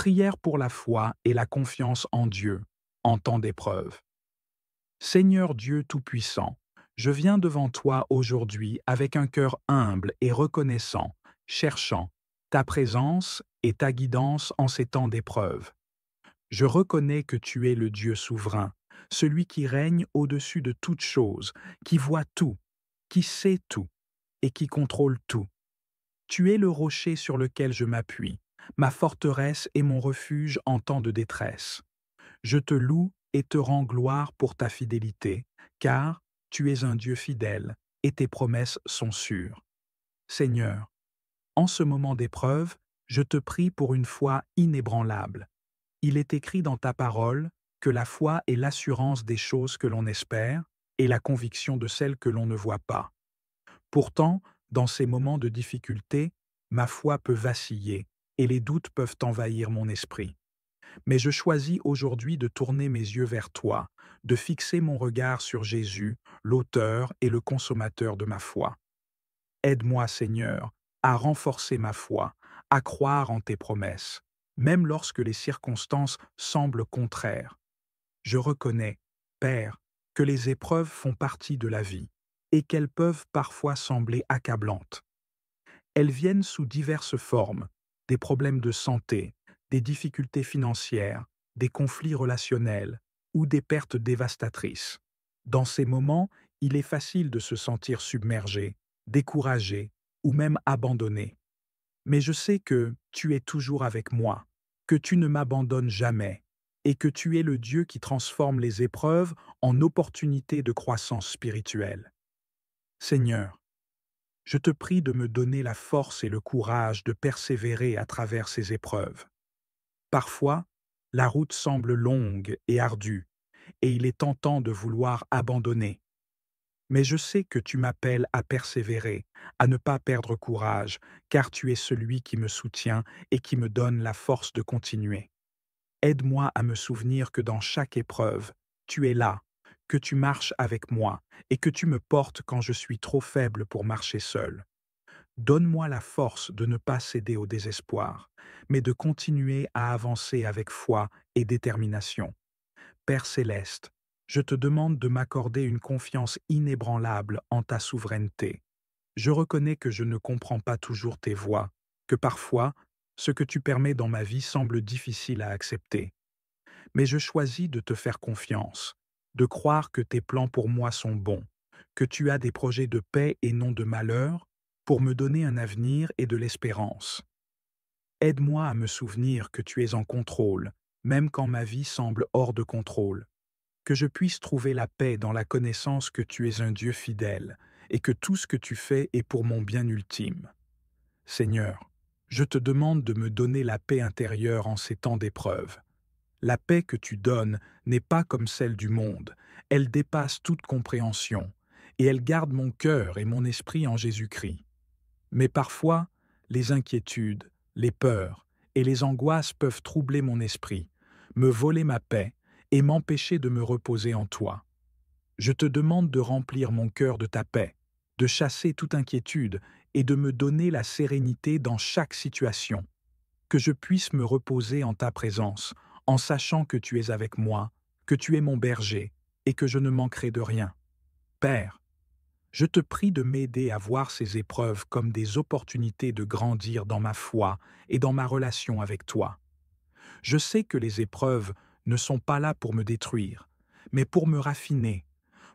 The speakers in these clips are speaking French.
Prière pour la foi et la confiance en Dieu, en temps d'épreuve. Seigneur Dieu Tout-Puissant, je viens devant toi aujourd'hui avec un cœur humble et reconnaissant, cherchant ta présence et ta guidance en ces temps d'épreuve. Je reconnais que tu es le Dieu souverain, celui qui règne au-dessus de toutes choses, qui voit tout, qui sait tout et qui contrôle tout. Tu es le rocher sur lequel je m'appuie, ma forteresse et mon refuge en temps de détresse. Je te loue et te rends gloire pour ta fidélité, car tu es un Dieu fidèle et tes promesses sont sûres. Seigneur, en ce moment d'épreuve, je te prie pour une foi inébranlable. Il est écrit dans ta parole que la foi est l'assurance des choses que l'on espère et la conviction de celles que l'on ne voit pas. Pourtant, dans ces moments de difficulté, ma foi peut vaciller et les doutes peuvent envahir mon esprit. Mais je choisis aujourd'hui de tourner mes yeux vers toi, de fixer mon regard sur Jésus, l'auteur et le consommateur de ma foi. Aide-moi, Seigneur, à renforcer ma foi, à croire en tes promesses, même lorsque les circonstances semblent contraires. Je reconnais, Père, que les épreuves font partie de la vie et qu'elles peuvent parfois sembler accablantes. Elles viennent sous diverses formes, des problèmes de santé, des difficultés financières, des conflits relationnels ou des pertes dévastatrices. Dans ces moments, il est facile de se sentir submergé, découragé ou même abandonné. Mais je sais que tu es toujours avec moi, que tu ne m'abandonnes jamais et que tu es le Dieu qui transforme les épreuves en opportunités de croissance spirituelle. Seigneur, je te prie de me donner la force et le courage de persévérer à travers ces épreuves. Parfois, la route semble longue et ardue, et il est tentant de vouloir abandonner. Mais je sais que tu m'appelles à persévérer, à ne pas perdre courage, car tu es celui qui me soutient et qui me donne la force de continuer. Aide-moi à me souvenir que dans chaque épreuve, tu es là, que tu marches avec moi et que tu me portes quand je suis trop faible pour marcher seul. Donne-moi la force de ne pas céder au désespoir, mais de continuer à avancer avec foi et détermination. Père céleste, je te demande de m'accorder une confiance inébranlable en ta souveraineté. Je reconnais que je ne comprends pas toujours tes voies, que parfois, ce que tu permets dans ma vie semble difficile à accepter. Mais je choisis de te faire confiance, de croire que tes plans pour moi sont bons, que tu as des projets de paix et non de malheur, pour me donner un avenir et de l'espérance. Aide-moi à me souvenir que tu es en contrôle, même quand ma vie semble hors de contrôle, que je puisse trouver la paix dans la connaissance que tu es un Dieu fidèle et que tout ce que tu fais est pour mon bien ultime. Seigneur, je te demande de me donner la paix intérieure en ces temps d'épreuve. La paix que tu donnes n'est pas comme celle du monde, elle dépasse toute compréhension, et elle garde mon cœur et mon esprit en Jésus-Christ. Mais parfois, les inquiétudes, les peurs et les angoisses peuvent troubler mon esprit, me voler ma paix et m'empêcher de me reposer en toi. Je te demande de remplir mon cœur de ta paix, de chasser toute inquiétude et de me donner la sérénité dans chaque situation, que je puisse me reposer en ta présence, en sachant que tu es avec moi, que tu es mon berger et que je ne manquerai de rien. Père, je te prie de m'aider à voir ces épreuves comme des opportunités de grandir dans ma foi et dans ma relation avec toi. Je sais que les épreuves ne sont pas là pour me détruire, mais pour me raffiner,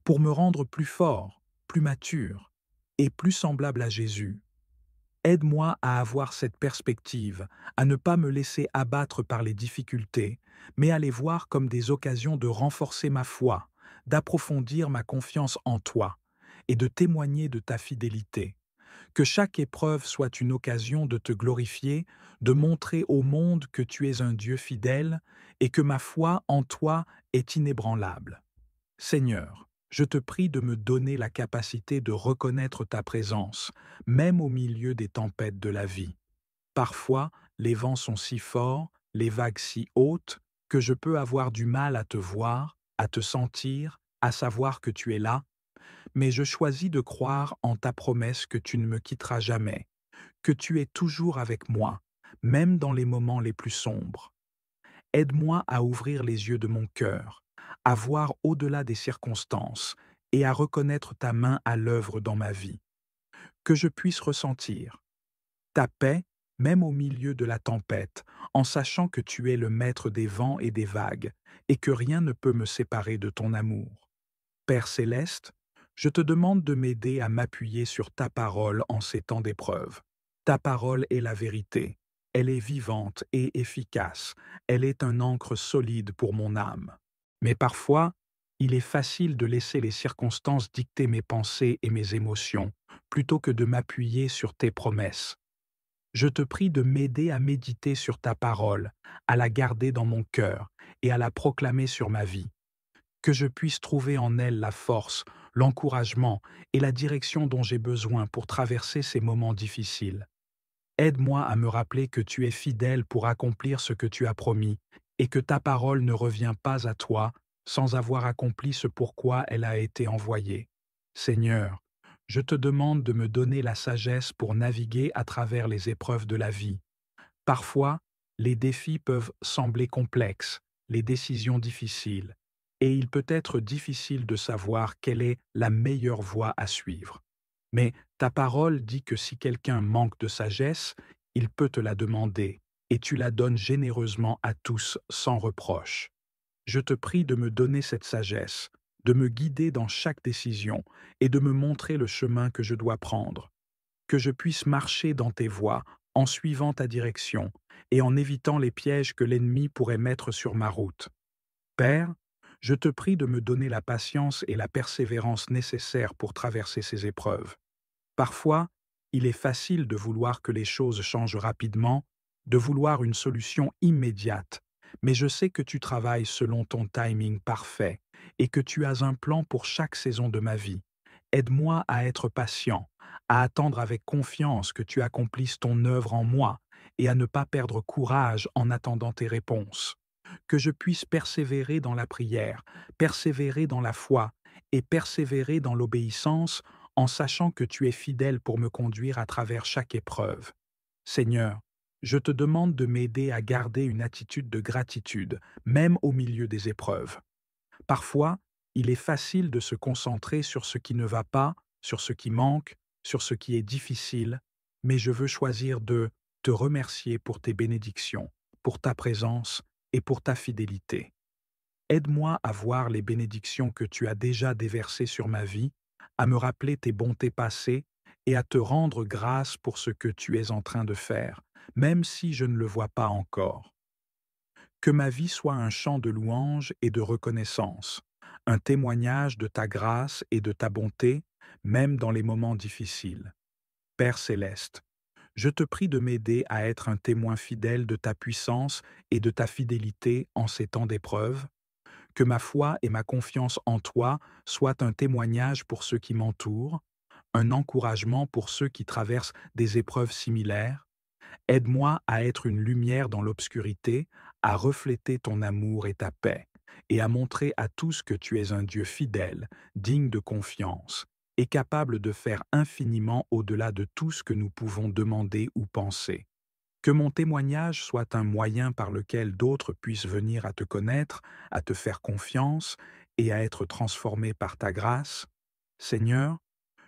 pour me rendre plus fort, plus mature et plus semblable à Jésus. Aide-moi à avoir cette perspective, à ne pas me laisser abattre par les difficultés, mais à les voir comme des occasions de renforcer ma foi, d'approfondir ma confiance en toi et de témoigner de ta fidélité. Que chaque épreuve soit une occasion de te glorifier, de montrer au monde que tu es un Dieu fidèle et que ma foi en toi est inébranlable. Seigneur, je te prie de me donner la capacité de reconnaître ta présence, même au milieu des tempêtes de la vie. Parfois, les vents sont si forts, les vagues si hautes, que je peux avoir du mal à te voir, à te sentir, à savoir que tu es là, mais je choisis de croire en ta promesse que tu ne me quitteras jamais, que tu es toujours avec moi, même dans les moments les plus sombres. Aide-moi à ouvrir les yeux de mon cœur, à voir au-delà des circonstances et à reconnaître ta main à l'œuvre dans ma vie. Que je puisse ressentir ta paix, même au milieu de la tempête, en sachant que tu es le maître des vents et des vagues, et que rien ne peut me séparer de ton amour. Père céleste, je te demande de m'aider à m'appuyer sur ta parole en ces temps d'épreuve. Ta parole est la vérité. Elle est vivante et efficace. Elle est un ancre solide pour mon âme. Mais parfois, il est facile de laisser les circonstances dicter mes pensées et mes émotions, plutôt que de m'appuyer sur tes promesses. Je te prie de m'aider à méditer sur ta parole, à la garder dans mon cœur et à la proclamer sur ma vie. Que je puisse trouver en elle la force, l'encouragement et la direction dont j'ai besoin pour traverser ces moments difficiles. Aide-moi à me rappeler que tu es fidèle pour accomplir ce que tu as promis et que ta parole ne revient pas à toi sans avoir accompli ce pourquoi elle a été envoyée. Seigneur, je te demande de me donner la sagesse pour naviguer à travers les épreuves de la vie. Parfois, les défis peuvent sembler complexes, les décisions difficiles, et il peut être difficile de savoir quelle est la meilleure voie à suivre. Mais ta parole dit que si quelqu'un manque de sagesse, il peut te la demander, et tu la donnes généreusement à tous sans reproche. Je te prie de me donner cette sagesse, de me guider dans chaque décision et de me montrer le chemin que je dois prendre, que je puisse marcher dans tes voies en suivant ta direction et en évitant les pièges que l'ennemi pourrait mettre sur ma route. Père, je te prie de me donner la patience et la persévérance nécessaires pour traverser ces épreuves. Parfois, il est facile de vouloir que les choses changent rapidement, de vouloir une solution immédiate, mais je sais que tu travailles selon ton timing parfait et que tu as un plan pour chaque saison de ma vie. Aide-moi à être patient, à attendre avec confiance que tu accomplisses ton œuvre en moi et à ne pas perdre courage en attendant tes réponses. Que je puisse persévérer dans la prière, persévérer dans la foi et persévérer dans l'obéissance en sachant que tu es fidèle pour me conduire à travers chaque épreuve. Seigneur, je te demande de m'aider à garder une attitude de gratitude, même au milieu des épreuves. Parfois, il est facile de se concentrer sur ce qui ne va pas, sur ce qui manque, sur ce qui est difficile, mais je veux choisir de te remercier pour tes bénédictions, pour ta présence et pour ta fidélité. Aide-moi à voir les bénédictions que tu as déjà déversées sur ma vie, à me rappeler tes bontés passées et à te rendre grâce pour ce que tu es en train de faire, même si je ne le vois pas encore. Que ma vie soit un chant de louange et de reconnaissance, un témoignage de ta grâce et de ta bonté, même dans les moments difficiles. Père céleste, je te prie de m'aider à être un témoin fidèle de ta puissance et de ta fidélité en ces temps d'épreuve, que ma foi et ma confiance en toi soient un témoignage pour ceux qui m'entourent, un encouragement pour ceux qui traversent des épreuves similaires. Aide-moi à être une lumière dans l'obscurité, à refléter ton amour et ta paix, et à montrer à tous que tu es un Dieu fidèle, digne de confiance, et capable de faire infiniment au-delà de tout ce que nous pouvons demander ou penser. Que mon témoignage soit un moyen par lequel d'autres puissent venir à te connaître, à te faire confiance et à être transformés par ta grâce. Seigneur,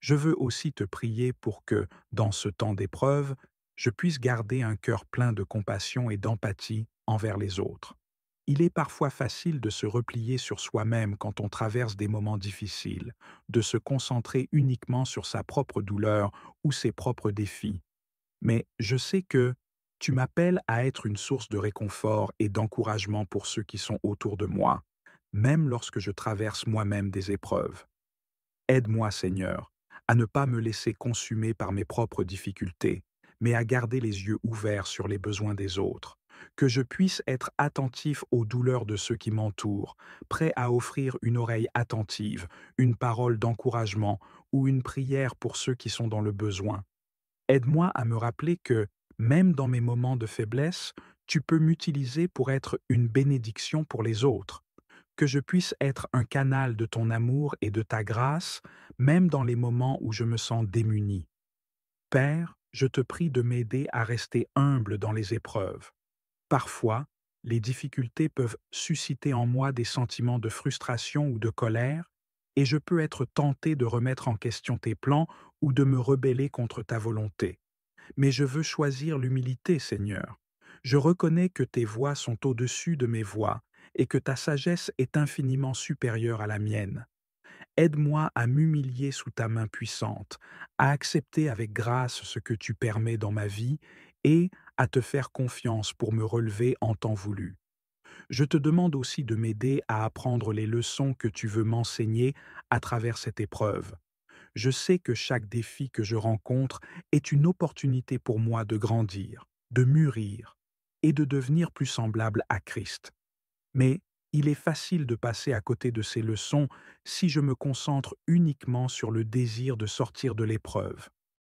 je veux aussi te prier pour que, dans ce temps d'épreuve, je puisse garder un cœur plein de compassion et d'empathie envers les autres. Il est parfois facile de se replier sur soi-même quand on traverse des moments difficiles, de se concentrer uniquement sur sa propre douleur ou ses propres défis. Mais je sais que tu m'appelles à être une source de réconfort et d'encouragement pour ceux qui sont autour de moi, même lorsque je traverse moi-même des épreuves. Aide-moi, Seigneur, à ne pas me laisser consumer par mes propres difficultés, mais à garder les yeux ouverts sur les besoins des autres, que je puisse être attentif aux douleurs de ceux qui m'entourent, prêt à offrir une oreille attentive, une parole d'encouragement ou une prière pour ceux qui sont dans le besoin. Aide-moi à me rappeler que, même dans mes moments de faiblesse, tu peux m'utiliser pour être une bénédiction pour les autres, que je puisse être un canal de ton amour et de ta grâce, même dans les moments où je me sens démuni. Père, je te prie de m'aider à rester humble dans les épreuves. Parfois, les difficultés peuvent susciter en moi des sentiments de frustration ou de colère, et je peux être tenté de remettre en question tes plans ou de me rebeller contre ta volonté. Mais je veux choisir l'humilité, Seigneur. Je reconnais que tes voies sont au-dessus de mes voies et que ta sagesse est infiniment supérieure à la mienne. Aide-moi à m'humilier sous ta main puissante, à accepter avec grâce ce que tu permets dans ma vie et à te faire confiance pour me relever en temps voulu. Je te demande aussi de m'aider à apprendre les leçons que tu veux m'enseigner à travers cette épreuve. Je sais que chaque défi que je rencontre est une opportunité pour moi de grandir, de mûrir et de devenir plus semblable à Christ. Mais il est facile de passer à côté de ces leçons si je me concentre uniquement sur le désir de sortir de l'épreuve.